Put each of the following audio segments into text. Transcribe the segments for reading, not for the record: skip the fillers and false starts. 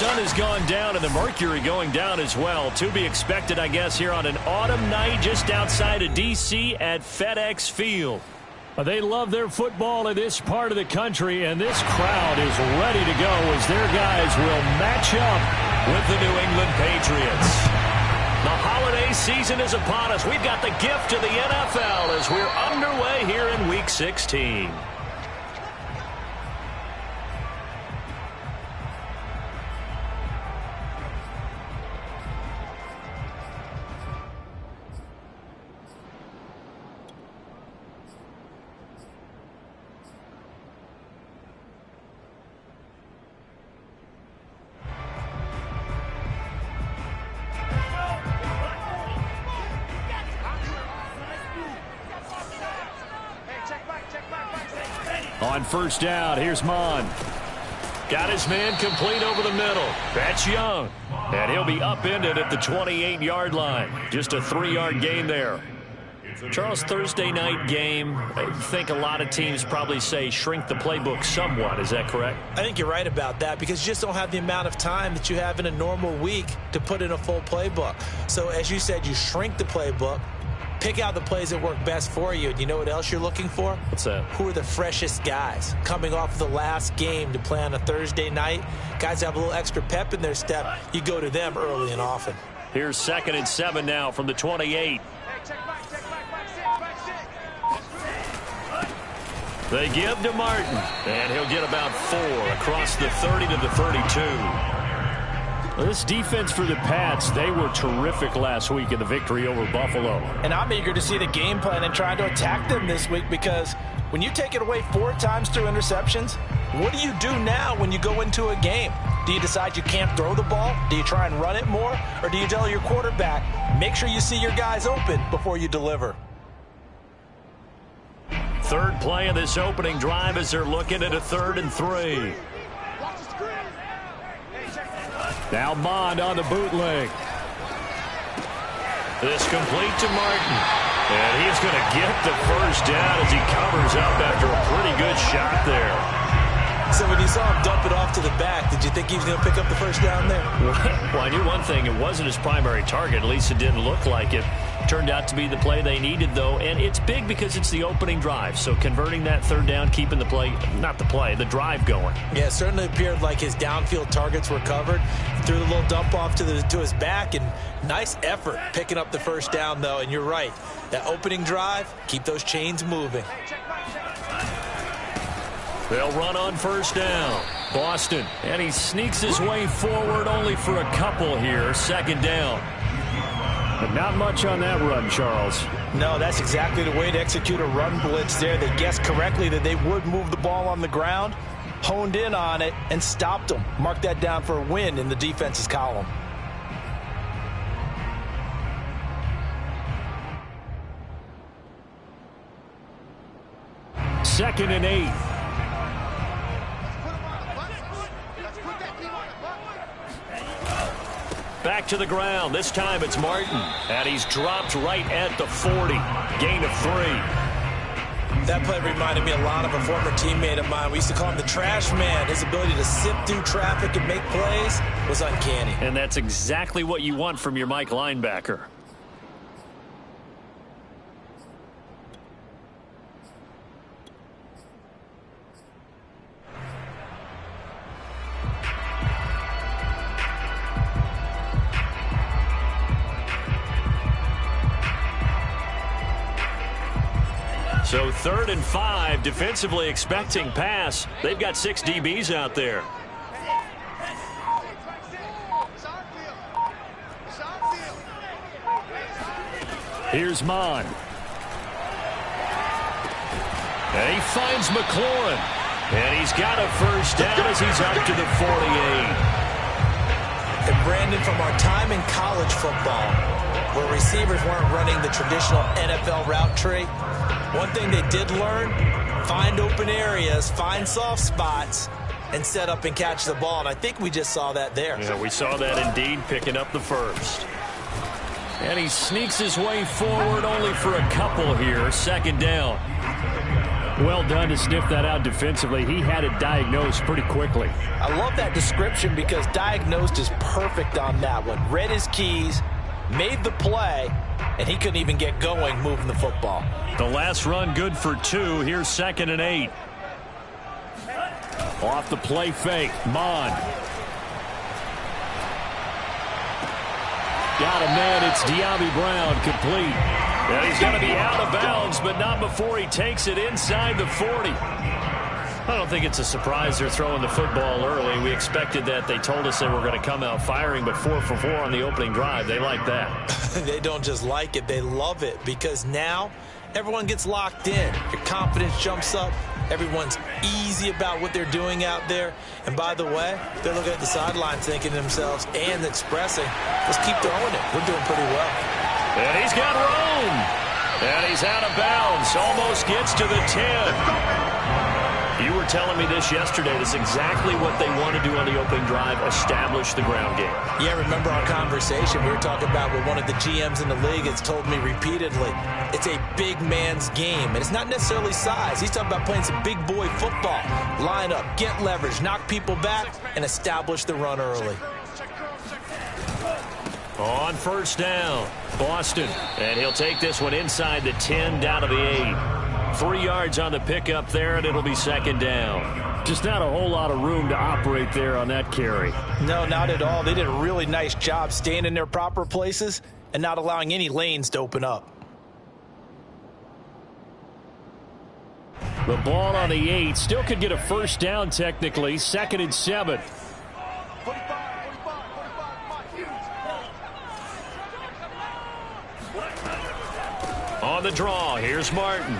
sun has gone down and the mercury going down as well. To be expected, I guess, here on an autumn night just outside of D.C. at FedEx Field. They love their football in this part of the country, and this crowd is ready to go as their guys will match up with the New England Patriots. The holiday season is upon us. We've got the gift of the NFL as we're underway here in Week 16. On first down, here's Mon. Got his man complete over the middle. That's Young. And he'll be upended at the 28-yard line. Just a 3-yard gain there. Charles, Thursday night game, I think a lot of teams probably say shrink the playbook somewhat. Is that correct? I think you're right about that because you just don't have the amount of time that you have in a normal week to put in a full playbook. So as you said, you shrink the playbook. Pick out the plays that work best for you. And you know what else you're looking for? What's that? Who are the freshest guys coming off the last game to play on a Thursday night? Guys have a little extra pep in their step. You go to them early and often. Here's 2nd and 7 now from the 28. They give to Martin, and he'll get about 4 across the 30 to the 32. This defense for the Pats, they were terrific last week in the victory over Buffalo. And I'm eager to see the game plan and try to attack them this week because when you take it away 4 times through interceptions, what do you do now when you go into a game? Do you decide you can't throw the ball? Do you try and run it more? Or do you tell your quarterback, make sure you see your guys open before you deliver? Third play of this opening drive as they're looking at a 3rd and 3. Now Mond on the bootleg. This complete to Martin. And he's going to get the first down as he covers up after a pretty good shot there. So when you saw him dump it off to the back, did you think he was going to pick up the first down there? Well, I knew one thing. It wasn't his primary target. At least it didn't look like it. Turned out to be the play they needed, though. And it's big because it's the opening drive. So converting that 3rd down, keeping the play, not the play, the drive going. Yeah, it certainly appeared like his downfield targets were covered. Threw the little dump off to his back, and nice effort picking up the first down, though. And you're right. That opening drive, keep those chains moving. They'll run on first down. Boston. And he sneaks his way forward only for a couple here. 2nd down. But not much on that run, Charles. No, that's exactly the way to execute a run blitz there. They guessed correctly that they would move the ball on the ground, honed in on it, and stopped them. Mark that down for a win in the defense's column. Second and 8. Back to the ground. This time it's Martin. And he's dropped right at the 40. Gain of 3. That play reminded me a lot of a former teammate of mine. We used to call him the trash man. His ability to sift through traffic and make plays was uncanny. And that's exactly what you want from your Mike linebacker. So 3rd and 5, defensively expecting pass. They've got 6 DBs out there. Here's Mon. And he finds McLaurin. And he's got a first down as he's up to the 48. And Brandon, from our time in college football, where receivers weren't running the traditional NFL route tree, one thing they did learn, find open areas, find soft spots, and set up and catch the ball. And I think we just saw that there. Yeah, we saw that indeed, picking up the first. And he sneaks his way forward only for a couple here. 2nd down. Well done to sniff that out defensively. He had it diagnosed pretty quickly. I love that description because diagnosed is perfect on that one. Read his keys, made the play, and he couldn't even get going moving the football. The last run good for 2. Here's 2nd and 8. Off the play fake. Mond. Got him, man. It's De'Ami Brown, complete. And he's going to be out of bounds, but not before he takes it inside the 40. I don't think it's a surprise they're throwing the football early. We expected that. They told us they were going to come out firing, but 4 for 4 on the opening drive. They like that. They don't just like it. They love it because now everyone gets locked in. Your confidence jumps up. Everyone's easy about what they're doing out there. And by the way, they're looking at the sideline thinking to themselves and expressing, let's keep throwing it. We're doing pretty well. And he's got room. And he's out of bounds. Almost gets to the 10. You were telling me this yesterday. This is exactly what they want to do on the opening drive, establish the ground game. Yeah, remember our conversation. We were talking about what one of the GMs in the league has told me repeatedly. It's a big man's game, and it's not necessarily size. He's talking about playing some big boy football. Line up, get leverage, knock people back, and establish the run early. On first down, Boston. And he'll take this one inside the 10, down to the 8. 3 yards on the pickup there, and it'll be 2nd down. Just not a whole lot of room to operate there on that carry. No, not at all. They did a really nice job staying in their proper places and not allowing any lanes to open up. The ball on the 8. Still could get a first down technically. 2nd and 7. On the draw, here's Martin.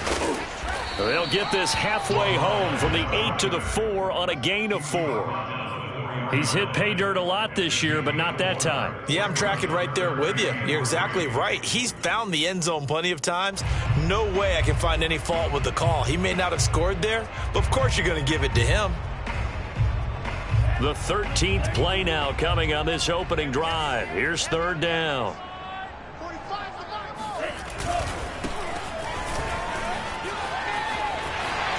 They'll get this halfway home from the 8 to the 4 on a gain of 4. He's hit pay dirt a lot this year, but not that time. Yeah, I'm tracking right there with you. You're exactly right. He's found the end zone plenty of times. No way I can find any fault with the call. He may not have scored there, but of course you're going to give it to him. The 13th play now coming on this opening drive. Here's 3rd down.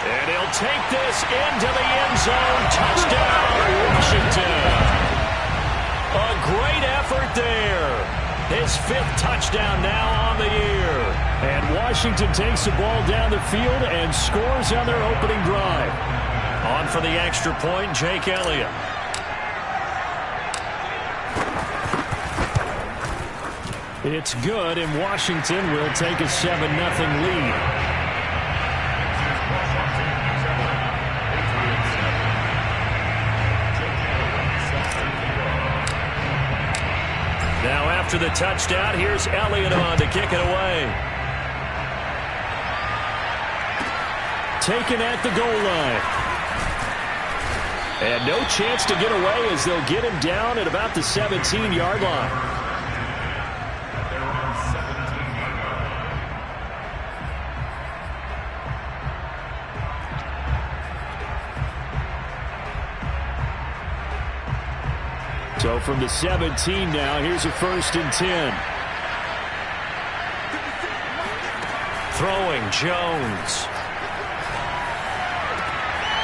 And he'll take this into the end zone. Touchdown, Washington. A great effort there. His 5th touchdown now on the year. And Washington takes the ball down the field and scores on their opening drive. On for the extra point, Jake Elliott. It's good, and Washington will take a 7-0 lead. Now after the touchdown, here's Elliott on to kick it away. Taken at the goal line. And no chance to get away as they'll get him down at about the 17-yard line. So from the 17 now, here's a 1st and 10. Throwing Jones.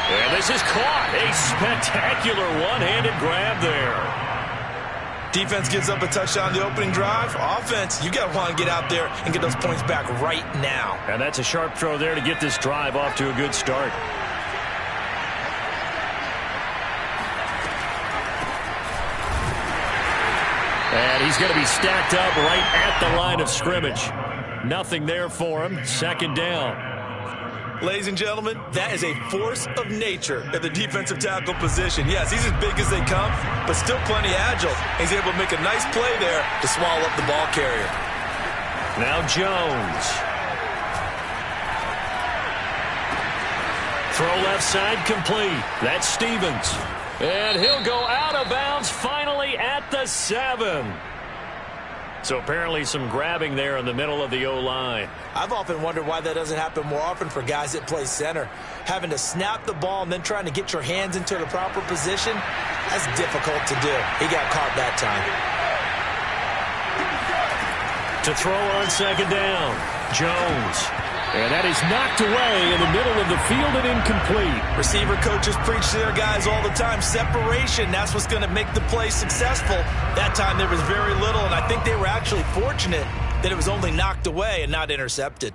And this is caught. A spectacular one-handed grab there. Defense gives up a touchdown on the opening drive. Offense, you got to want to get out there and get those points back right now. And that's a sharp throw there to get this drive off to a good start. And he's going to be stacked up right at the line of scrimmage. Nothing there for him. 2nd down. Ladies and gentlemen, that is a force of nature at the defensive tackle position. Yes, he's as big as they come, but still plenty agile. He's able to make a nice play there to swallow up the ball carrier. Now Jones. Throw left side complete. That's Stevens. And he'll go out of bounds finally at the 7. So apparently some grabbing there in the middle of the O-line. I've often wondered why that doesn't happen more often for guys that play center. Having to snap the ball and then trying to get your hands into the proper position, that's difficult to do. He got caught that time. To throw on 2nd down, Jones. And that is knocked away in the middle of the field and incomplete. Receiver coaches preach to their guys all the time. Separation, that's what's going to make the play successful. That time there was very little, and I think they were actually fortunate that it was only knocked away and not intercepted.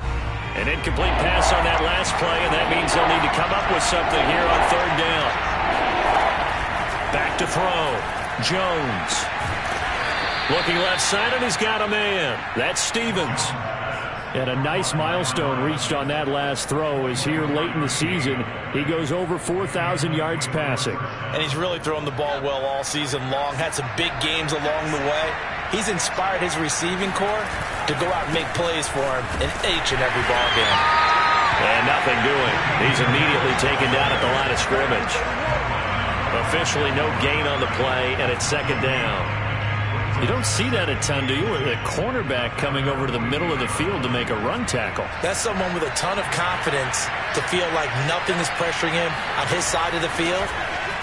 An incomplete pass on that last play, and that means they'll need to come up with something here on third down. Back to throw. Jones. Looking left side, and he's got a man. That's Stevens. And a nice milestone reached on that last throw as here late in the season, he goes over 4,000 yards passing. And he's really thrown the ball well all season long. Had some big games along the way. He's inspired his receiving corps to go out and make plays for him in each and every ball game. And nothing doing. He's immediately taken down at the line of scrimmage. Officially no gain on the play, and it's second down. You don't see that a ton, do you? With a cornerback coming over to the middle of the field to make a run tackle. That's someone with a ton of confidence to feel like nothing is pressuring him on his side of the field.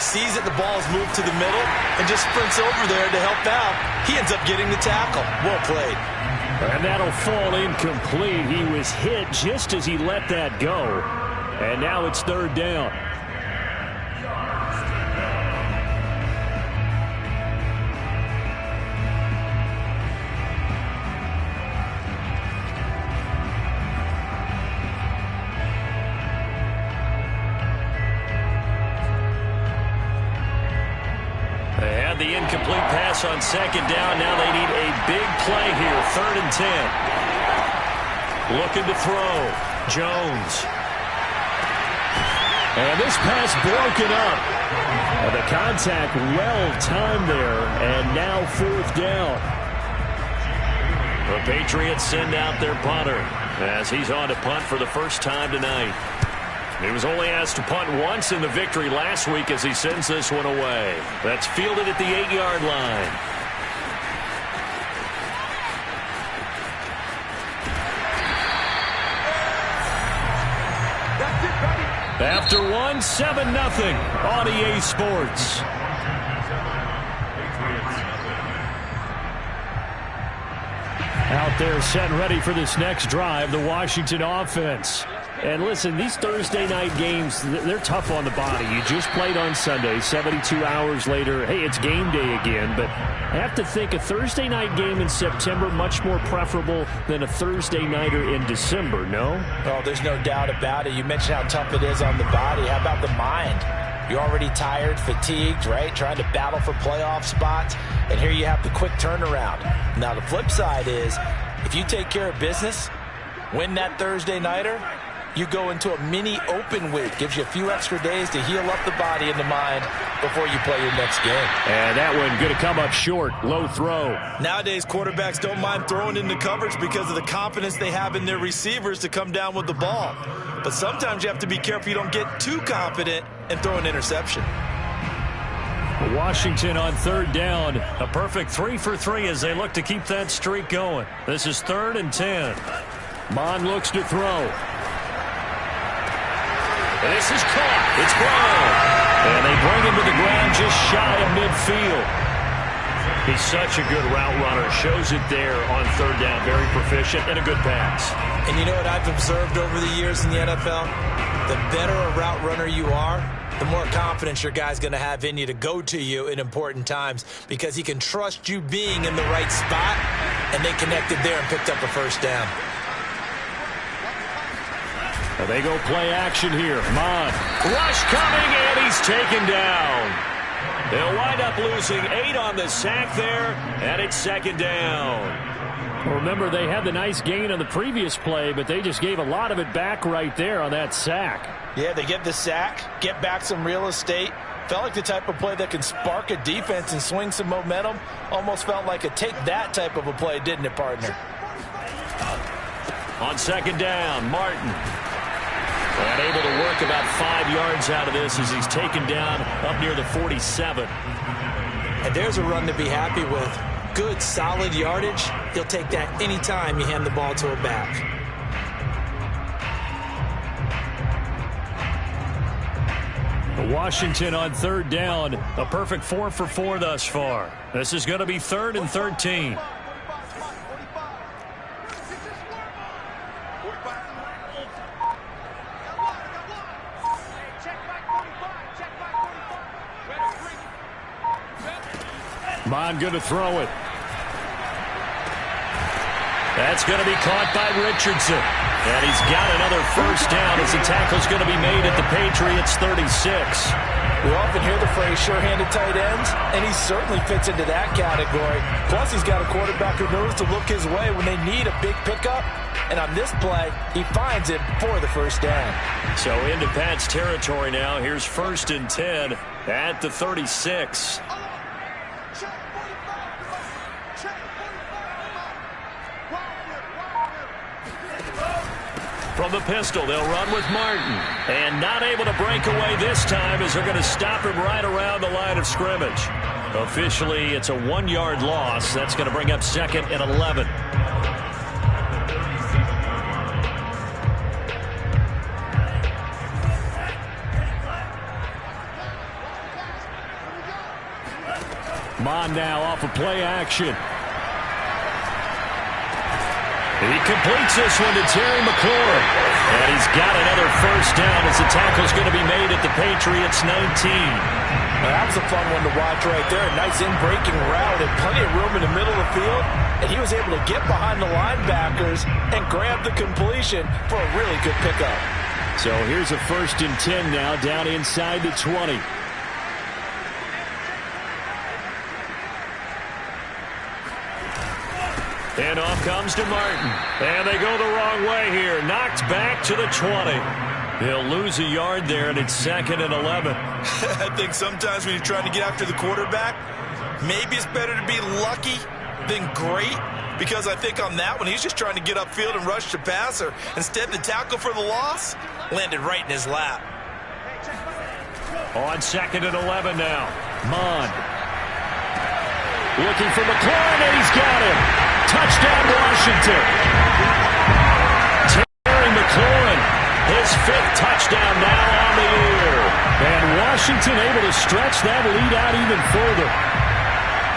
Sees that the ball is moved to the middle and just sprints over there to help out. He ends up getting the tackle. Well played. And that'll fall incomplete. He was hit just as he let that go. And now it's third down. The incomplete pass on second down. Now they need a big play here. Third and 10. Looking to throw. Jones. And this pass broken up. And the contact well timed there. And now fourth down. The Patriots send out their punter as he's on to punt for the first time tonight. He was only asked to punt once in the victory last week as he sends this one away. That's fielded at the 8-yard line. After one, 7-0 on EA Sports. Out there set and ready for this next drive, the Washington offense. And listen, these Thursday night games, they're tough on the body. You just played on Sunday, 72 hours later. Hey, it's game day again. But I have to think a Thursday night game in September much more preferable than a Thursday nighter in December, no? Oh, there's no doubt about it. You mentioned how tough it is on the body. How about the mind? You're already tired, fatigued, right? Trying to battle for playoff spots. And here you have the quick turnaround. Now, the flip side is if you take care of business, win that Thursday nighter, you go into a mini open week. Gives you a few extra days to heal up the body and the mind before you play your next game. And that one going to come up short. Low throw. Nowadays, quarterbacks don't mind throwing into coverage because of the confidence they have in their receivers to come down with the ball. But sometimes you have to be careful you don't get too confident and throw an interception. Washington on third down. A perfect 3 for 3 as they look to keep that streak going. This is third and 10. Mon looks to throw. This is caught. It's Brown. And they bring him to the ground just shy of midfield. He's such a good route runner. Shows it there on third down. Very proficient and a good pass. And you know what I've observed over the years in the NFL? The better a route runner you are, the more confidence your guy's going to have in you to go to you in important times because he can trust you being in the right spot, and they connected there and picked up a first down. And they go play action here. Mon. Rush coming, and he's taken down. They'll wind up losing 8 on the sack there, and it's second down. Well, remember, they had the nice gain on the previous play, but they just gave a lot of it back right there on that sack. Yeah, they get the sack, get back some real estate. Felt like the type of play that can spark a defense and swing some momentum. Almost felt like a take that type of a play, didn't it, partner? On second down, Martin. And able to work about 5 yards out of this as he's taken down up near the 47. And there's a run to be happy with. Good, solid yardage. He'll take that anytime you hand the ball to a back. Washington on third down. A perfect 4 for 4 thus far. This is going to be third and 13. Bond going to throw it. That's going to be caught by Richardson. And he's got another first down as the tackle's going to be made at the Patriots 36. We often hear the phrase sure-handed tight ends, and he certainly fits into that category. Plus, he's got a quarterback who knows to look his way when they need a big pickup. And on this play, he finds it for the first down. So into Pat's territory now. Here's 1st and 10 at the 36. From the pistol, they'll run with Martin. And not able to break away this time as they're going to stop him right around the line of scrimmage. Officially, it's a 1-yard loss. That's going to bring up 2nd and 11. Mond now off of play action. He completes this one to Terry McLaurin. And he's got another first down as the tackle's going to be made at the Patriots 19. Now, that was a fun one to watch right there. A nice in-breaking route and plenty of room in the middle of the field. And he was able to get behind the linebackers and grab the completion for a really good pickup. So here's a 1st and 10 now down inside the 20. And off comes to Martin. And they go the wrong way here. Knocked back to the 20. They'll lose a yard there, and it's 2nd and 11. I think sometimes when you're trying to get after the quarterback, maybe it's better to be lucky than great. Because I think on that one, he's just trying to get upfield and rush the passer. Instead, the tackle for the loss landed right in his lap. On 2nd and 11 now. Mond. Looking for McLaurin, and he's got him. Touchdown, Washington. Terry McLaurin, his 5th touchdown now on the year. And Washington able to stretch that lead out even further.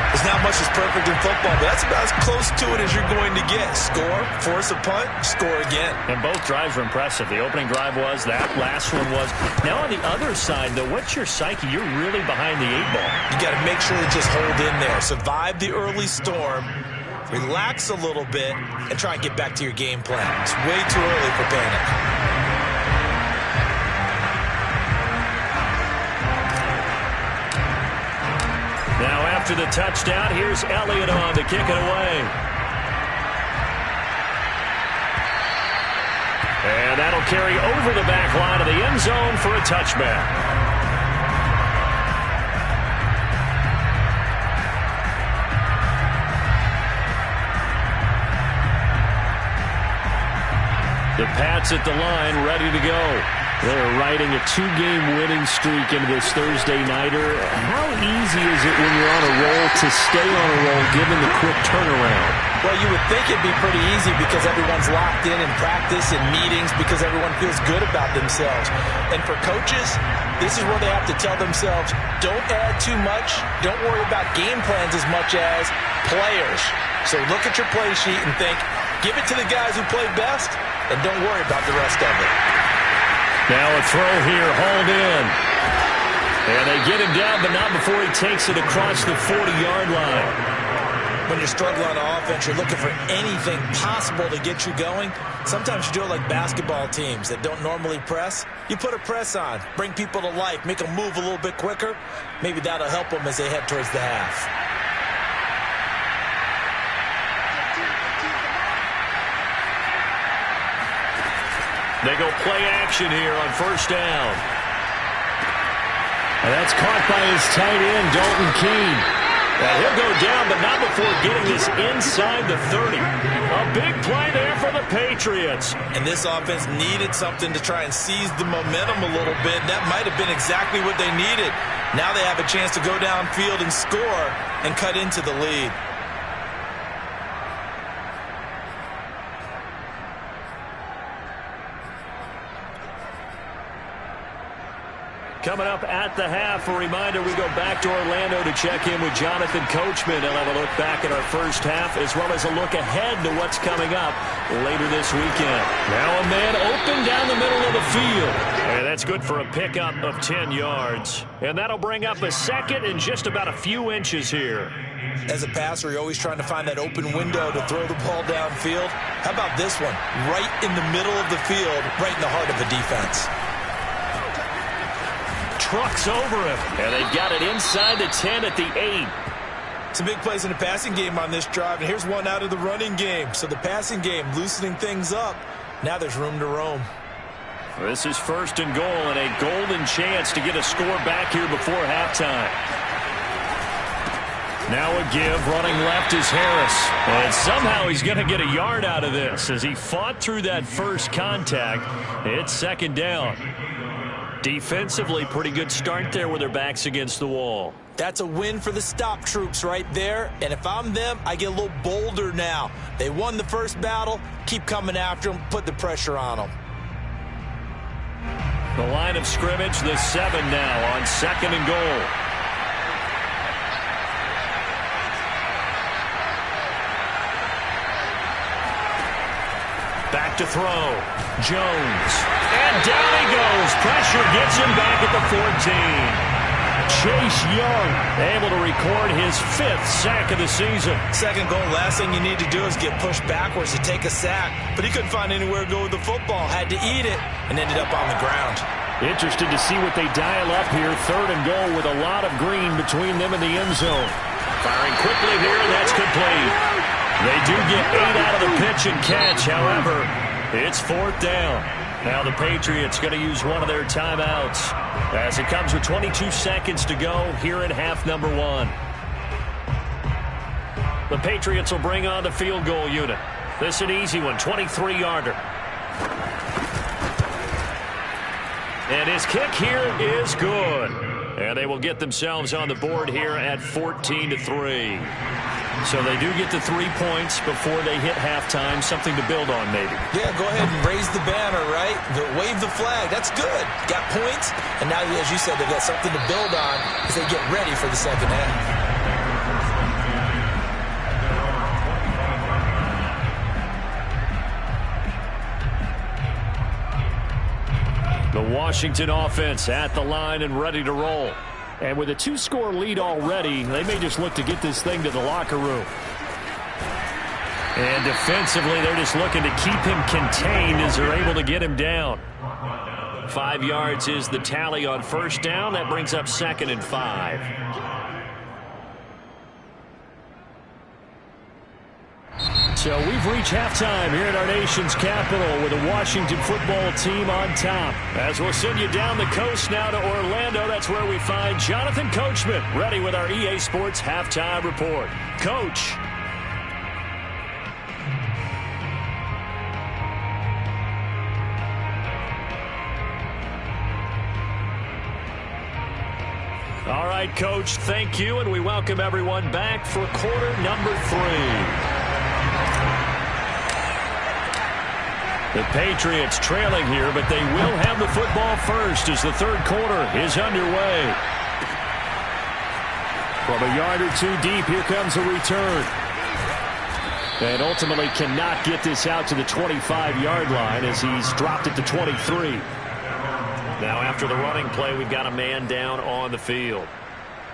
There's not much that's perfect in football, but that's about as close to it as you're going to get. Score, force a punt, score again. And both drives were impressive. The opening drive was, that last one was. Now on the other side, though, what's your psyche? You're really behind the 8 ball. You got to make sure to just hold in there. Survive the early storm, relax a little bit, and try and get back to your game plan. It's way too early for panic. Now after the touchdown, here's Elliott on to kick it away. And that'll carry over the back line of the end zone for a touchback. The Pats at the line, ready to go. They're riding a 2-game winning streak into this Thursday nighter. How easy is it when you're on a roll to stay on a roll given the quick turnaround? Well, you would think it'd be pretty easy because everyone's locked in practice and meetings because everyone feels good about themselves. And for coaches, this is where they have to tell themselves, don't add too much. Don't worry about game plans as much as players. So look at your play sheet and think, give it to the guys who play best, and don't worry about the rest of it. Now a throw here, hauled in. And they get him down, but not before he takes it across the 40-yard line. When you're struggling on offense, you're looking for anything possible to get you going. Sometimes you do it like basketball teams that don't normally press. You put a press on, bring people to life, make them move a little bit quicker. Maybe that'll help them as they head towards the half. They go play action here on first down. And that's caught by his tight end, Dalton Keene. Now he'll go down, but not before getting this inside the 30. A big play there for the Patriots. And this offense needed something to try and seize the momentum a little bit. That might have been exactly what they needed. Now they have a chance to go downfield and score and cut into the lead. Coming up at the half, a reminder, we go back to Orlando to check in with Jonathan Coachman. He'll have a look back at our first half as well as a look ahead to what's coming up later this weekend. Now a man open down the middle of the field. And that's good for a pickup of 10 yards. And that'll bring up a second and just about a few inches here. As a passer, you're always trying to find that open window to throw the ball downfield. How about this one? Right in the middle of the field, right in the heart of the defense. Trucks over him, and they've got it inside the 10 at the 8. Some big plays in the passing game on this drive, and here's one out of the running game. So the passing game loosening things up. Now there's room to roam. This is 1st and goal, and a golden chance to get a score back here before halftime. Now a give, running left is Harris. And somehow he's going to get a yard out of this as he fought through that first contact. It's 2nd down. Defensively, pretty good start there with their backs against the wall. That's a win for the stop troops right there. And if I'm them, I get a little bolder now. They won the first battle. Keep coming after them. Put the pressure on them. The line of scrimmage, the 7 now on 2nd and goal. Back to throw. Jones. And down he goes. Pressure gets him back at the 14. Chase Young able to record his 5th sack of the season. 2nd goal, last thing you need to do is get pushed backwards to take a sack. But he couldn't find anywhere to go with the football. Had to eat it and ended up on the ground. Interested to see what they dial up here. 3rd and goal with a lot of green between them and the end zone. Firing quickly here, and that's complete. They do get 8 out of the pitch and catch. However, it's 4th down. Now the Patriots going to use one of their timeouts as it comes with 22 seconds to go here in half number 1. The Patriots will bring on the field goal unit. This is an easy one, 23-yarder. And his kick here is good. And they will get themselves on the board here at 14-3. So they do get the 3 points before they hit halftime. Something to build on, maybe. Yeah, go ahead and raise the banner, right? Wave the flag. That's good. Got points. And now, as you said, they've got something to build on as they get ready for the second half. The Washington offense at the line and ready to roll. And with a 2-score lead already, they may just look to get this thing to the locker room. And defensively, they're just looking to keep him contained as they're able to get him down. 5 yards is the tally on 1st down. That brings up 2nd and 5. So we've reached halftime here at our nation's capital with the Washington football team on top. As we'll send you down the coast now to Orlando, that's where we find Jonathan Coachman ready with our EA Sports halftime report. Coach. All right, Coach, thank you, and we welcome everyone back for quarter number 3. The Patriots trailing here, but they will have the football first as the 3rd quarter is underway. From a yard or 2 deep, here comes a return. And ultimately cannot get this out to the 25-yard line as he's dropped it to 23. Now after the running play, we've got a man down on the field.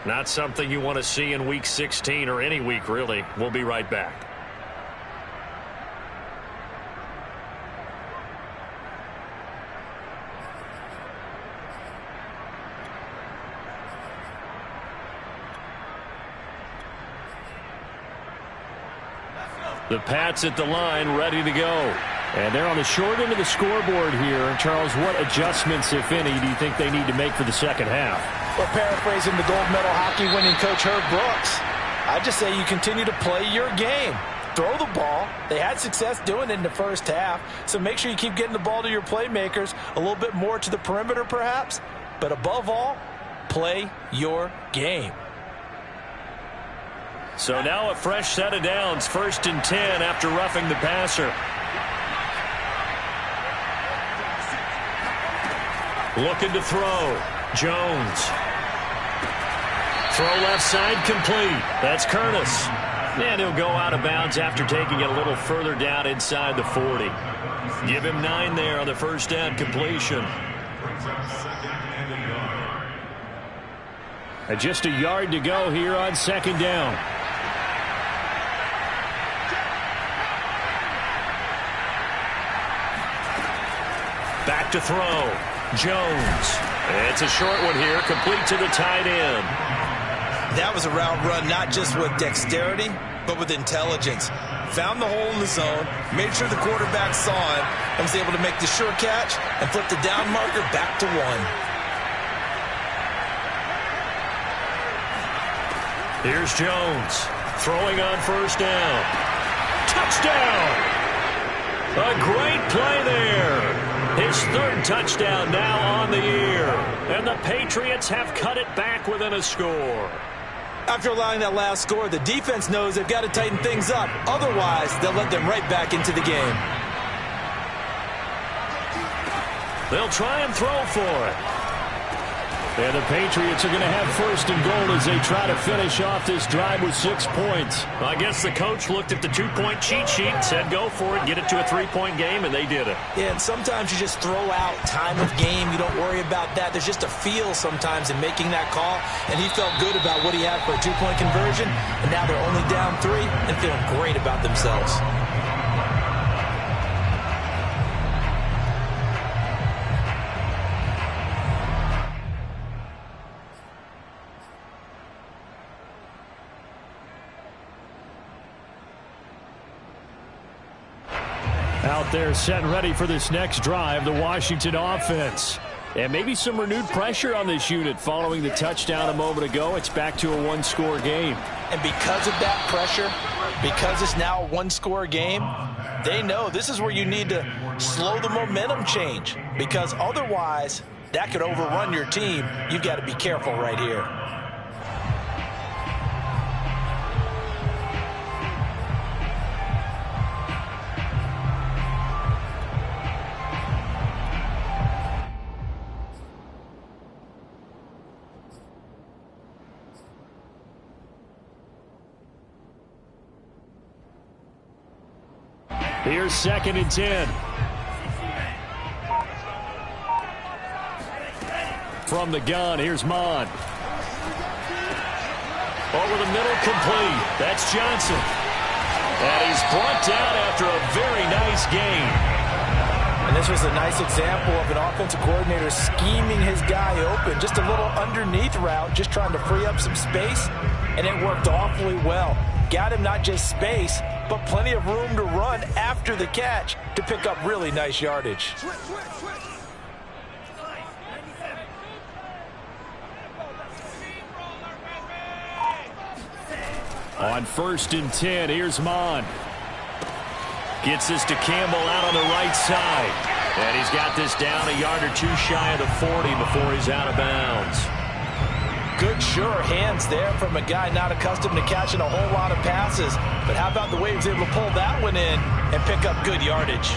Not something you want to see in Week 16 or any week, really. We'll be right back. The Pats at the line, ready to go. And they're on the short end of the scoreboard here. Charles, what adjustments, if any, do you think they need to make for the second half? Well, paraphrasing the gold medal hockey winning coach Herb Brooks, I just say you continue to play your game. Throw the ball. They had success doing it in the first half, so make sure you keep getting the ball to your playmakers, a little bit more to the perimeter perhaps, but above all, play your game. So now a fresh set of downs, 1st and 10 after roughing the passer. Looking to throw. Jones. Throw left side complete. That's Curtis. And he'll go out of bounds after taking it a little further down inside the 40. Give him 9 there on the first down completion. And just a yard to go here on second down. Back to throw. Jones. It's a short one here, complete to the tight end. That was a route run not just with dexterity, but with intelligence. Found the hole in the zone, made sure the quarterback saw it, and was able to make the sure catch and flip the down marker back to 1. Here's Jones, throwing on first down. Touchdown! A great play there. His 3rd touchdown now on the year. And the Patriots have cut it back within a score. After allowing that last score, the defense knows they've got to tighten things up. Otherwise, they'll let them right back into the game. They'll try and throw for it. And the Patriots are going to have first and goal as they try to finish off this drive with 6 points. I guess the coach looked at the 2-point cheat sheet and said go for it, get it to a 3-point game, and they did it. Yeah, and sometimes you just throw out time of game. You don't worry about that. There's just a feel sometimes in making that call, and he felt good about what he had for a 2-point conversion, and now they're only down 3 and feeling great about themselves. Out there set and ready for this next drive, the Washington offense. And maybe some renewed pressure on this unit following the touchdown a moment ago. It's back to a 1-score game. And because of that pressure, because it's now a 1-score game, they know this is where you need to slow the momentum change. Because otherwise, that could overrun your team. You've got to be careful right here. Here's 2nd and 10. From the gun, here's Mon. Over the middle, complete. That's Johnson. And he's brought down after a very nice gain. And this was a nice example of an offensive coordinator scheming his guy open. Just a little underneath route, just trying to free up some space. And it worked awfully well. Got him not just space, but plenty of room to run after the catch to pick up really nice yardage. On 1st and 10, here's Mon. Gets this to Campbell out on the right side. And he's got this down a yard or 2 shy of the 40 before he's out of bounds. Good, sure hands there from a guy not accustomed to catching a whole lot of passes. But how about the way he was able to pull that one in and pick up good yardage?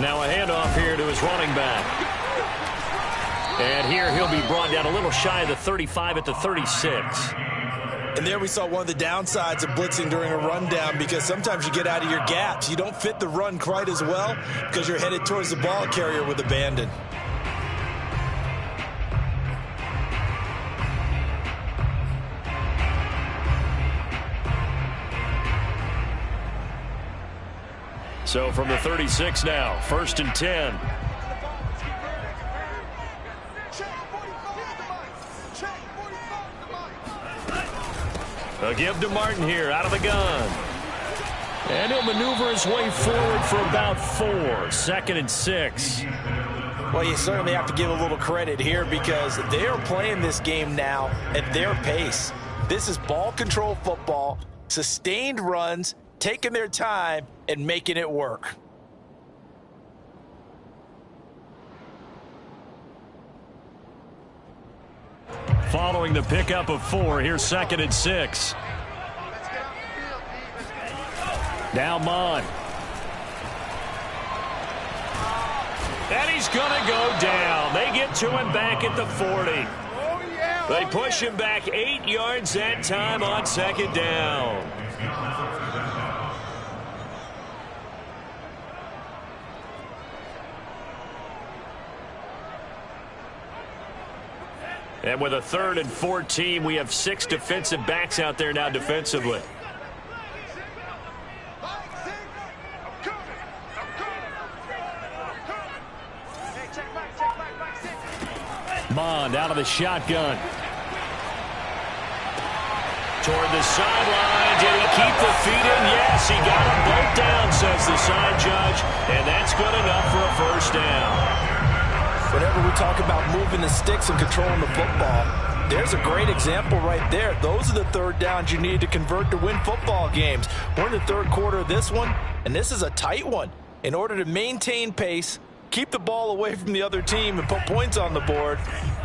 Now a handoff here to his running back. And here he'll be brought down a little shy of the 35 at the 36. And there we saw one of the downsides of blitzing during a rundown, because sometimes you get out of your gaps. You don't fit the run quite as well because you're headed towards the ball carrier with abandon. So from the 36 now, 1st and 10. They'll give to Martin here out of the gun. And he'll maneuver his way forward for about 4. 2nd and 6. Well, you certainly have to give a little credit here because they are playing this game now at their pace. This is ball control football, sustained runs, taking their time and making it work. Following the pickup of 4, here's 2nd and 6. Now Mon. And he's going to go down. They get to him back at the 40. They push him back 8 yards that time on second down. And with a 3rd and 14, we have 6 defensive backs out there now defensively. Mond out of the shotgun. Toward the sideline. Did he keep the feet in? Yes, he got them both down, says the side judge. And that's good enough for a first down. Whenever we talk about moving the sticks and controlling the football, there's a great example right there. Those are the 3rd downs you need to convert to win football games. We're in the 3rd quarter of this one, and this is a tight one. In order to maintain pace, keep the ball away from the other team, and put points on the board,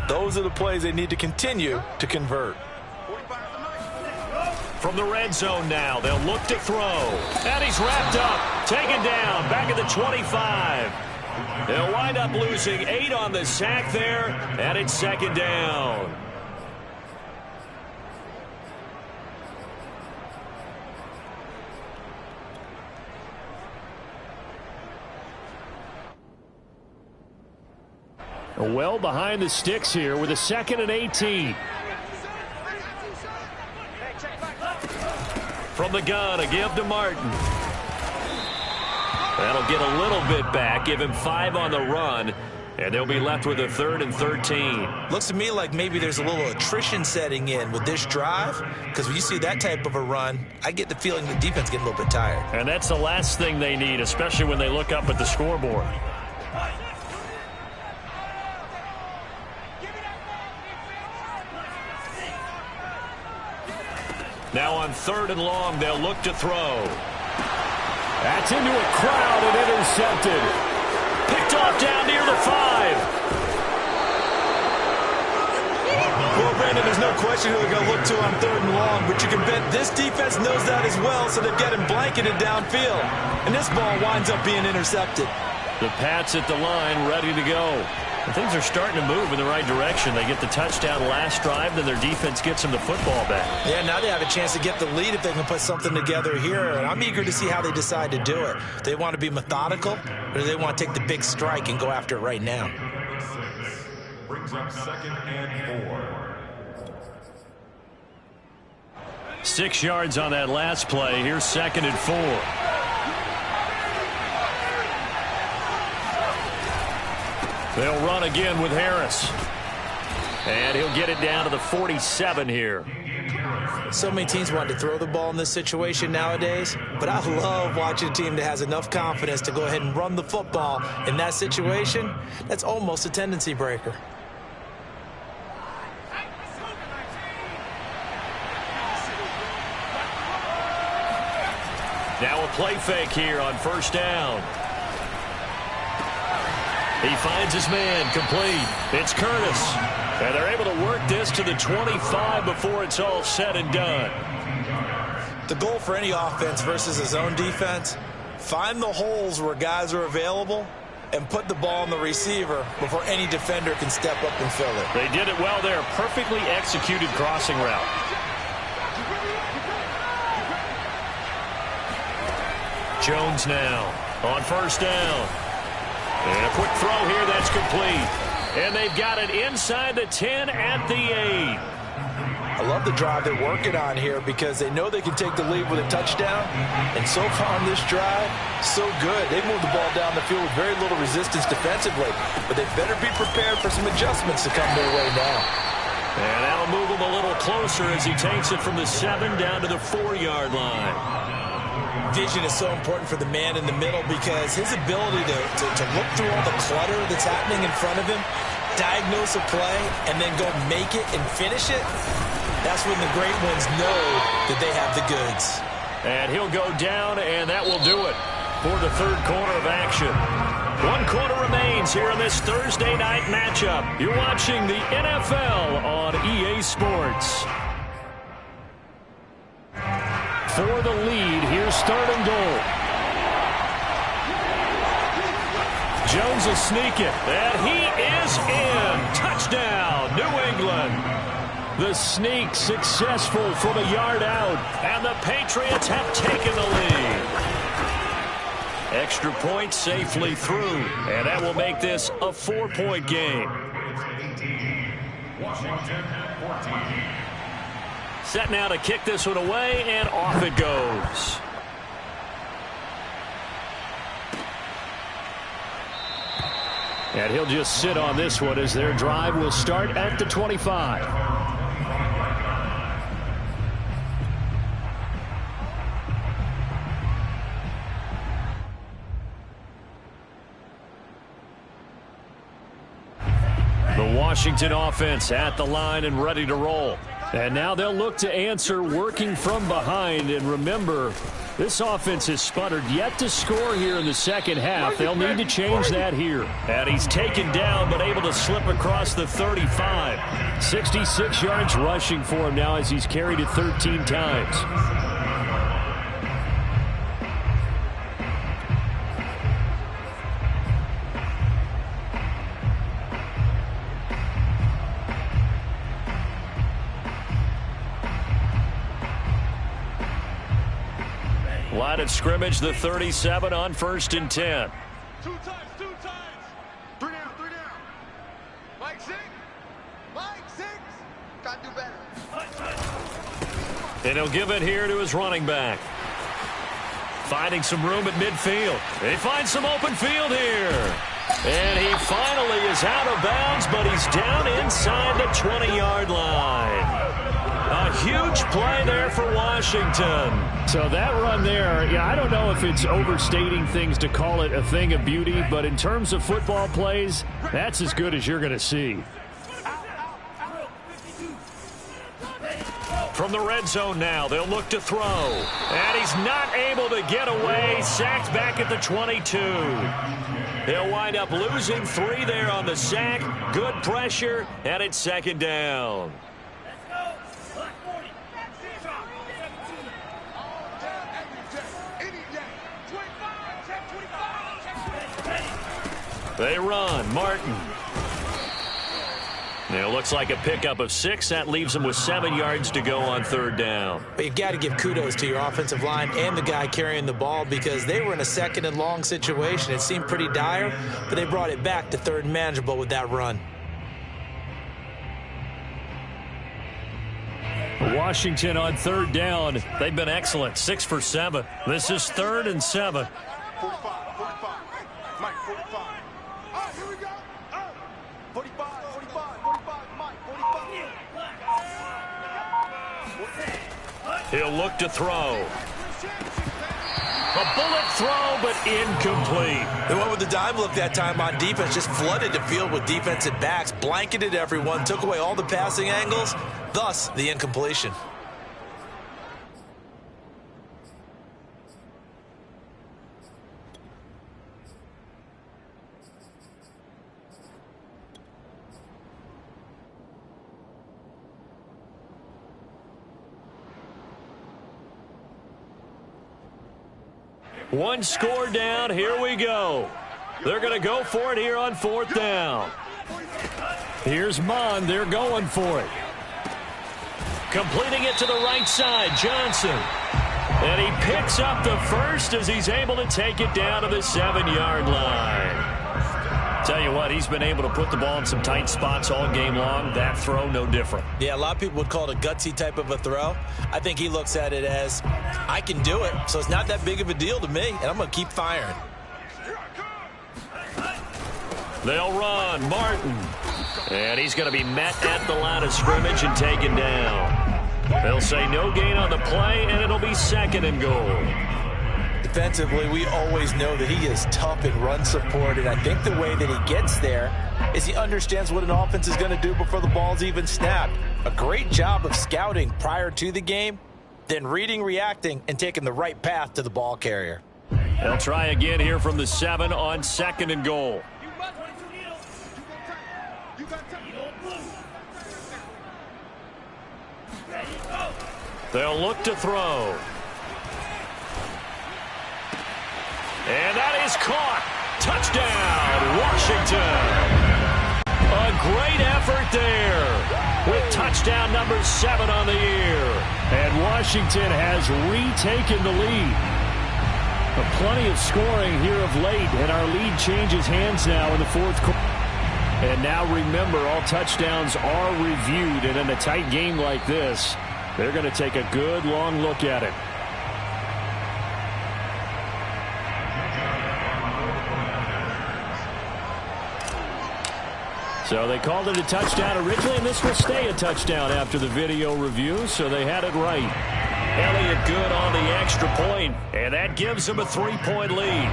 those are the plays they need to continue to convert. From the red zone now, they'll look to throw. And he's wrapped up, taken down, back at the 25. They'll wind up losing 8 on the sack there, and it's second down. Well behind the sticks here with a 2nd and 18. From the gun, a give to Martin. That'll get a little bit back, give him 5 on the run, and they'll be left with a 3rd and 13. Looks to me like maybe there's a little attrition setting in with this drive, because when you see that type of a run, I get the feeling the defense getting a little bit tired. And that's the last thing they need, especially when they look up at the scoreboard. Now on 3rd and long, they'll look to throw. That's into a crowd and intercepted. Picked off down near the 5. Well, Brandon, there's no question who they're going to look to on 3rd and long, but you can bet this defense knows that as well, so they've got him blanketed downfield. And this ball winds up being intercepted. The Pats at the line, ready to go. And things are starting to move in the right direction. They get the touchdown last drive, then their defense gets them the football back. Yeah, now they have a chance to get the lead if they can put something together here. And I'm eager to see how they decide to do it. Do they want to be methodical, or do they want to take the big strike and go after it right now? Brings up 2nd and 4. 6 yards on that last play. Here's 2nd and 4. They'll run again with Harris. And he'll get it down to the 47 here. So many teams want to throw the ball in this situation nowadays, but I love watching a team that has enough confidence to go ahead and run the football in that situation. That's almost a tendency breaker. Now a play fake here on 1st down. He finds his man, complete. It's Curtis. And they're able to work this to the 25 before it's all said and done. The goal for any offense versus a zone defense, find the holes where guys are available and put the ball on the receiver before any defender can step up and fill it. They did it well there. Perfectly executed crossing route. Jones now on 1st down. And a quick throw here that's complete. And they've got it inside the 10 at the 8. I love the drive they're working on here because they know they can take the lead with a touchdown. And so far on this drive, so good. They moved the ball down the field with very little resistance defensively. But they better be prepared for some adjustments to come their way now. And that'll move him a little closer as he takes it from the 7 down to the 4-yard line. Vision is so important for the man in the middle because his ability to look through all the clutter that's happening in front of him, diagnose a play, and then go make it and finish it, that's when the great ones know that they have the goods. And he'll go down, and that will do it for the 3rd quarter of action. 1 quarter remains here in this Thursday night matchup. You're watching the NFL on EA Sports. For the lead, here's Here's 3rd and goal. Jones will sneak it, and he is in. Touchdown, New England. The sneak successful from a yard out, and the Patriots have taken the lead. Extra point safely through, and that will make this a 4-point game. Washington 14. Set now to kick this one away, and off it goes. And he'll just sit on this one as their drive will start at the 25. The Washington offense at the line and ready to roll. And now they'll look to answer working from behind. And remember, this offense has sputtered yet to score here in the second half. They'll need to change that here. And he's taken down but able to slip across the 35. 66 yards rushing for him now as he's carried it 13 times. Line of scrimmage, the 37 on 1st and 10. Two times. 3 down. Mike 6. Gotta do better. And he'll give it here to his running back. Finding some room at midfield. He finds some open field here. And he finally is out of bounds, but he's down inside the 20-yard line. A huge play there for Washington. So that run there, I don't know if it's overstating things to call it a thing of beauty, but in terms of football plays, that's as good as you're going to see. From the red zone now, they'll look to throw. And he's not able to get away. Sacked back at the 22. They'll wind up losing 3 there on the sack. Good pressure, and it's 2nd down. They run. Martin. It looks like a pickup of 6. That leaves them with 7 yards to go on 3rd down. But you got to give kudos to your offensive line and the guy carrying the ball because they were in a 2nd and long situation. It seemed pretty dire, but they brought it back to 3rd and manageable with that run. Washington on 3rd down. They've been excellent. 6 for 7. This is 3rd and 7. 45. Mike, 45. All right, here we go. 45, Mike, 45. He'll look to throw. A bullet throw, but incomplete. They went with the dime look that time on defense, just flooded the field with defensive backs, blanketed everyone, took away all the passing angles, thus the incompletion. One score down. Here we go. They're going to go for it here on 4th down. Here's Mond. They're going for it. Completing it to the right side. Johnson. And he picks up the first as he's able to take it down to the 7-yard line. Tell you what, he's been able to put the ball in some tight spots all game long. That throw, no different. Yeah, a lot of people would call it a gutsy type of a throw. I think he looks at it as, I can do it, so it's not that big of a deal to me, and I'm going to keep firing. They'll run. Martin. And he's going to be met at the line of scrimmage and taken down. They'll say no gain on the play, and it'll be 2nd and goal. Defensively, we always know that he is tough in run support, and I think the way that he gets there is he understands what an offense is going to do before the ball's even snapped. A great job of scouting prior to the game, then reading, reacting, and taking the right path to the ball carrier. They'll try again here from the 7 on 2nd and goal. They'll look to throw. is caught. Touchdown, Washington. A great effort there with touchdown number 7 on the year. And Washington has retaken the lead. Plenty of scoring here of late, and our lead changes hands now in the fourth quarter. And now remember, all touchdowns are reviewed, and in a tight game like this, they're going to take a good long look at it. So they called it a touchdown originally, and this will stay a touchdown after the video review, so they had it right. Elliott good on the extra point, and that gives him a 3-point lead.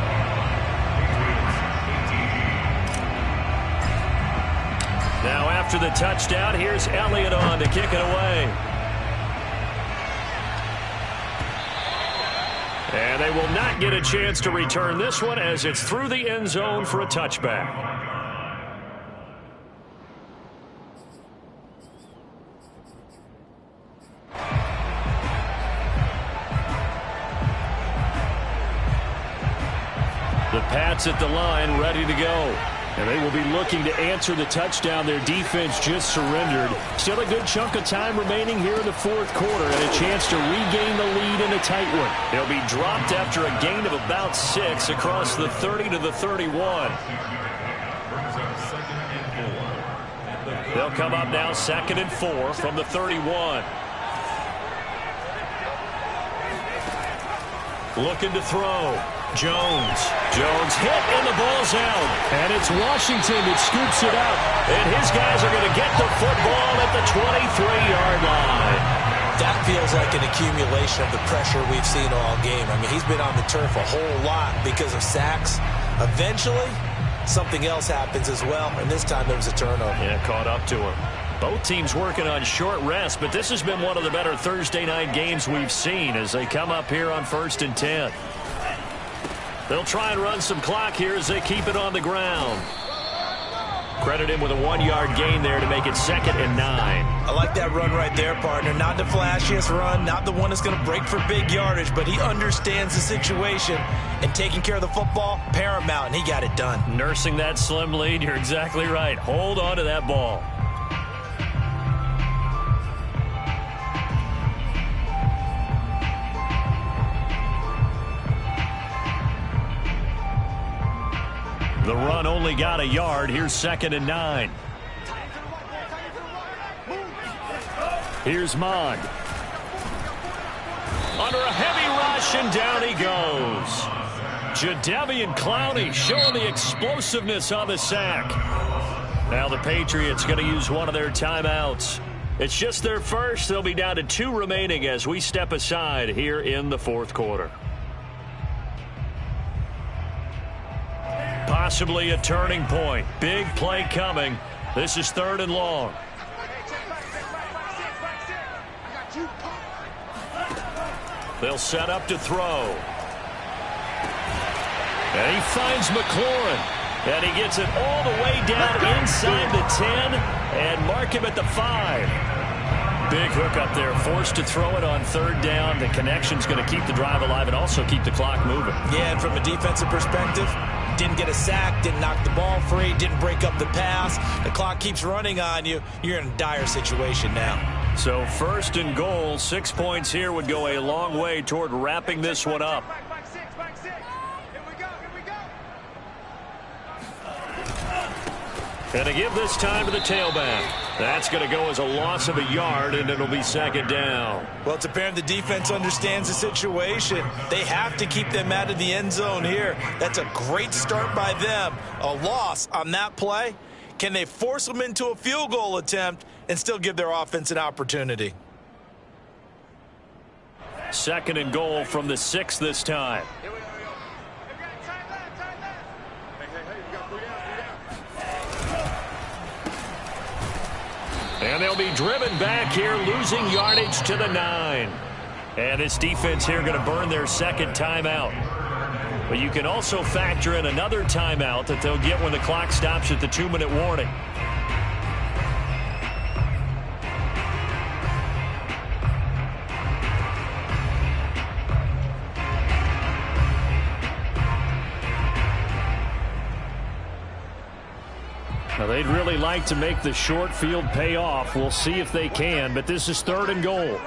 Now after the touchdown, here's Elliott on to kick it away. And they will not get a chance to return this one as it's through the end zone for a touchback. The Pats at the line ready to go. And they will be looking to answer the touchdown their defense just surrendered. Still a good chunk of time remaining here in the fourth quarter and a chance to regain the lead in a tight one. They'll be dropped after a gain of about 6 across the 30 to the 31. They'll come up now 2nd and 4 from the 31. Looking to throw. Jones hit, and the ball's out. And it's Washington that scoops it up. And his guys are going to get the football at the 23-yard line. That feels like an accumulation of the pressure we've seen all game. I mean, he's been on the turf a whole lot because of sacks. Eventually, something else happens as well, and this time there was a turnover. Yeah, caught up to him. Both teams working on short rest, but this has been one of the better Thursday night games we've seen as they come up here on 1st and 10. They'll try and run some clock here as they keep it on the ground. Credit him with a 1-yard gain there to make it 2nd and 9. I like that run right there, partner. Not the flashiest run, not the one that's going to break for big yardage, but he understands the situation, and taking care of the football, paramount, and he got it done. Nursing that slim lead, you're exactly right. Hold on to that ball. The run only got a yard. Here's 2nd and 9. Here's Mond. Under a heavy rush, and down he goes. Jadeveon Clowney showing the explosiveness on the sack. Now the Patriots going to use one of their timeouts. It's just their first. They'll be down to 2 remaining as we step aside here in the fourth quarter. Possibly a turning point. Big play coming. This is 3rd and long. They'll set up to throw. And he finds McLaurin. And he gets it all the way down inside the 10 and mark him at the 5. Big hook up there. Forced to throw it on 3rd down. The connection's going to keep the drive alive and also keep the clock moving. Yeah, and from a defensive perspective, didn't get a sack, didn't knock the ball free, didn't break up the pass. The clock keeps running on you. You're in a dire situation now. So 1st and goal, 6 points here would go a long way toward wrapping this one up. And to give this time to the tailback. That's going to go as a loss of a yard, and it'll be 2nd down. Well, it's apparent the defense understands the situation. They have to keep them out of the end zone here. That's a great start by them. A loss on that play. Can they force them into a field goal attempt and still give their offense an opportunity? 2nd and goal from the 6 this time. And they'll be driven back here, losing yardage to the 9. And this defense here going to burn their 2nd timeout. But you can also factor in another timeout that they'll get when the clock stops at the 2-minute warning. Now, they'd really like to make the short field pay off. We'll see if they can, but this is 3rd and goal.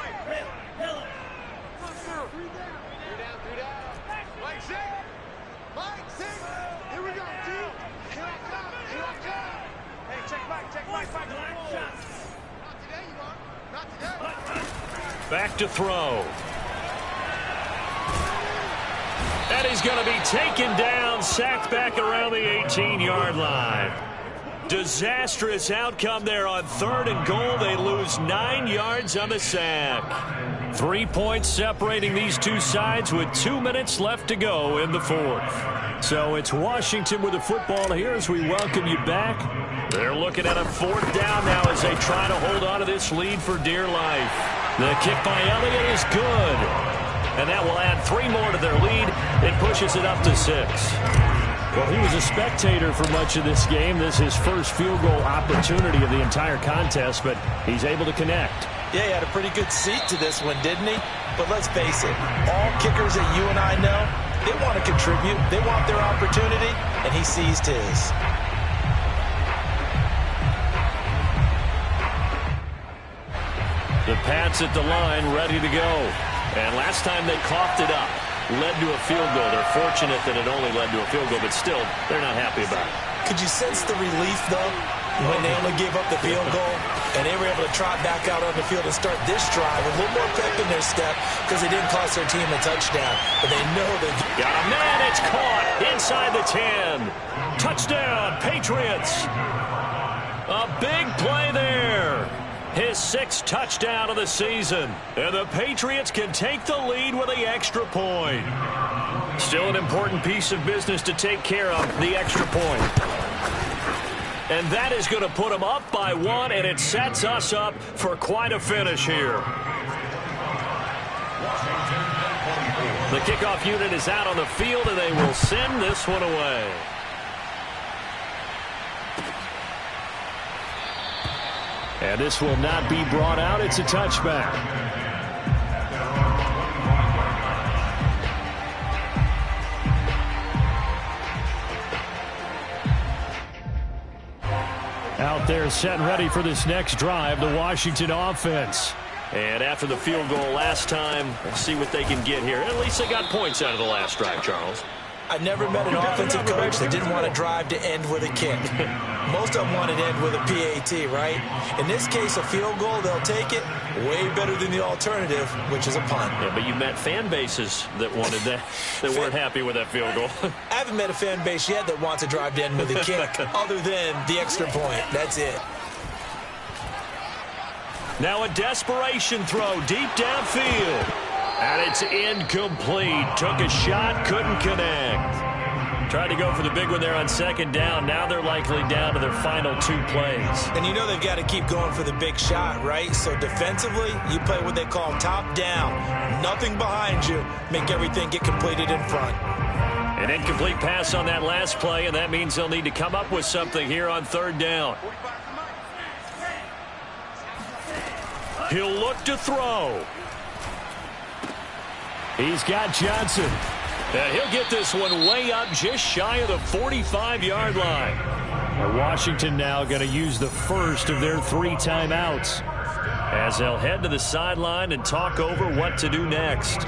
Back to throw. And he's going to be taken down, sacked back around the 18-yard line. Disastrous outcome there on 3rd and goal. They lose 9 yards on the sack. 3 points separating these two sides with 2 minutes left to go in the 4th. So it's Washington with the football here as we welcome you back. They're looking at a 4th down now as they try to hold on to this lead for dear life. The kick by Elliott is good. And that will add 3 more to their lead. It pushes it up to 6. Well, he was a spectator for much of this game. This is his first field goal opportunity of the entire contest, but he's able to connect. Yeah, he had a pretty good seat to this one, didn't he? But let's face it, all kickers that you and I know, they want to contribute. They want their opportunity, and he seized his. The Pats at the line, ready to go. And last time they coughed it up, led to a field goal. They're fortunate that it only led to a field goal, but still, they're not happy about it. Could you sense the relief, though, when they only gave up the field goal and they were able to trot back out on the field and start this drive a little more pep in their step because they didn't cost their team a touchdown, but they know they got a man. It's caught inside the 10. Touchdown, Patriots. A big play there. His 6th touchdown of the season. And the Patriots can take the lead with the extra point. Still an important piece of business to take care of, the extra point. And that is going to put them up by 1, and it sets us up for quite a finish here. The kickoff unit is out on the field, and they will send this one away. And this will not be brought out. It's a touchback. Out there set and ready for this next drive, the Washington offense. And after the field goal last time, let's see what they can get here. At least they got points out of the last drive, Charles. I've never met an offensive coach that didn't want to drive to end with a kick. Most of them want to end with a PAT, right? In this case, a field goal, they'll take it. Way better than the alternative, which is a punt. Yeah, but you met fan bases that wanted that, that weren't happy with that field goal. I haven't met a fan base yet that wants to drive to end with a kick, other than the extra point. That's it. Now a desperation throw deep downfield. And it's incomplete. Took a shot, couldn't connect. Tried to go for the big one there on 2nd down. Now they're likely down to their final 2 plays. And you know they've got to keep going for the big shot, right? So defensively, you play what they call top down. Nothing behind you. Make everything get completed in front. An incomplete pass on that last play, and that means they'll need to come up with something here on 3rd down. He'll look to throw. He's got Johnson. And he'll get this one way up just shy of the 45-yard line. Washington now going to use the first of their 3 timeouts as they'll head to the sideline and talk over what to do next.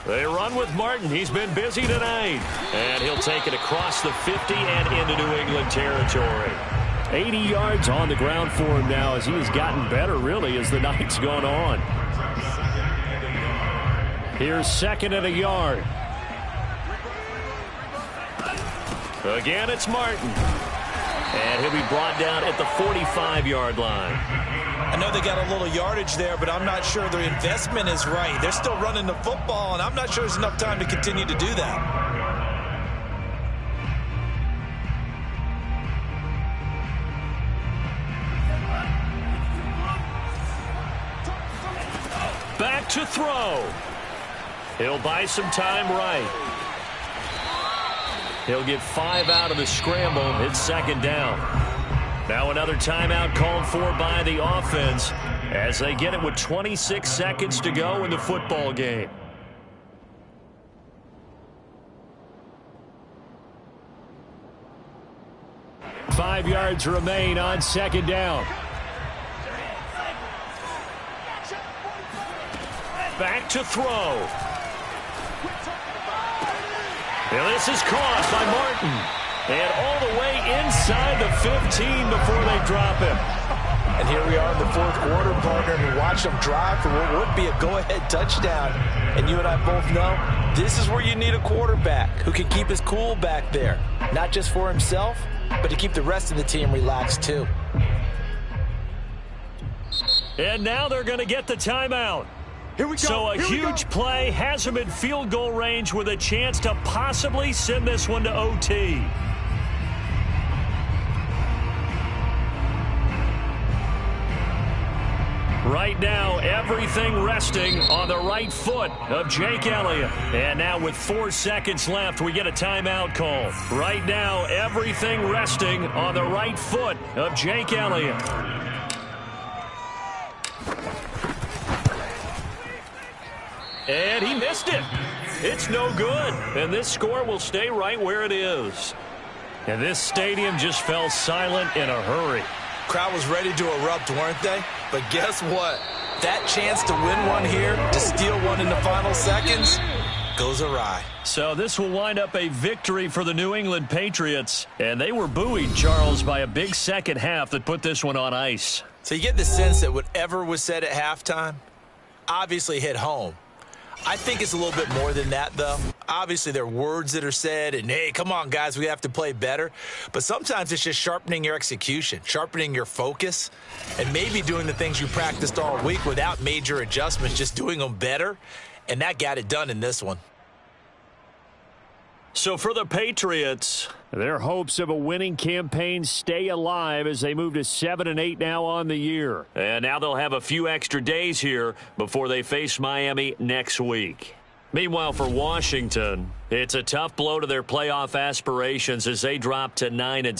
They run with Martin. He's been busy tonight. And he'll take it across the 50 and into New England territory. 80 yards on the ground for him now as he has gotten better, really, as the night's gone on. Here's 2nd and a yard. Again, it's Martin. And he'll be brought down at the 45-yard line. I know they got a little yardage there, but I'm not sure their investment is right. They're still running the football, and I'm not sure there's enough time to continue to do that. Back to throw. He'll buy some time right. He'll get 5 out of the scramble. It's second down. Now another timeout called for by the offense as they get it with 26 seconds to go in the football game. Five yards remain on second down. Back to throw. And this is caught by Martin. And all the way inside the 15 before they drop him. And here we are in the fourth quarter, partner, and watch them drive for what would be a go-ahead touchdown. And you and I both know this is where you need a quarterback who can keep his cool back there. Not just for himself, but to keep the rest of the team relaxed too. And now they're going to get the timeout. Here we go. So a huge play has them in field goal range with a chance to possibly send this one to OT. Right now, everything resting on the right foot of Jake Elliott. And now with 4 seconds left, we get a timeout call. Right now, everything resting on the right foot of Jake Elliott. And he missed it. It's no good. And this score will stay right where it is. And this stadium just fell silent in a hurry. Crowd was ready to erupt, weren't they? But guess what? That chance to win one here, to steal one in the final seconds, goes awry. So this will wind up a victory for the New England Patriots. And they were buoyed, Charles, by a big second half that put this one on ice. So you get the sense that whatever was said at halftime obviously hit home. I think it's a little bit more than that, though. Obviously, there are words that are said, and, hey, come on, guys, we have to play better. But sometimes it's just sharpening your execution, sharpening your focus, and maybe doing the things you practiced all week without major adjustments, just doing them better. And that got it done in this one. So for the Patriots, their hopes of a winning campaign stay alive as they move to 7-8 now on the year. And now they'll have a few extra days here before they face Miami next week. Meanwhile, for Washington, it's a tough blow to their playoff aspirations as they drop to 9-6.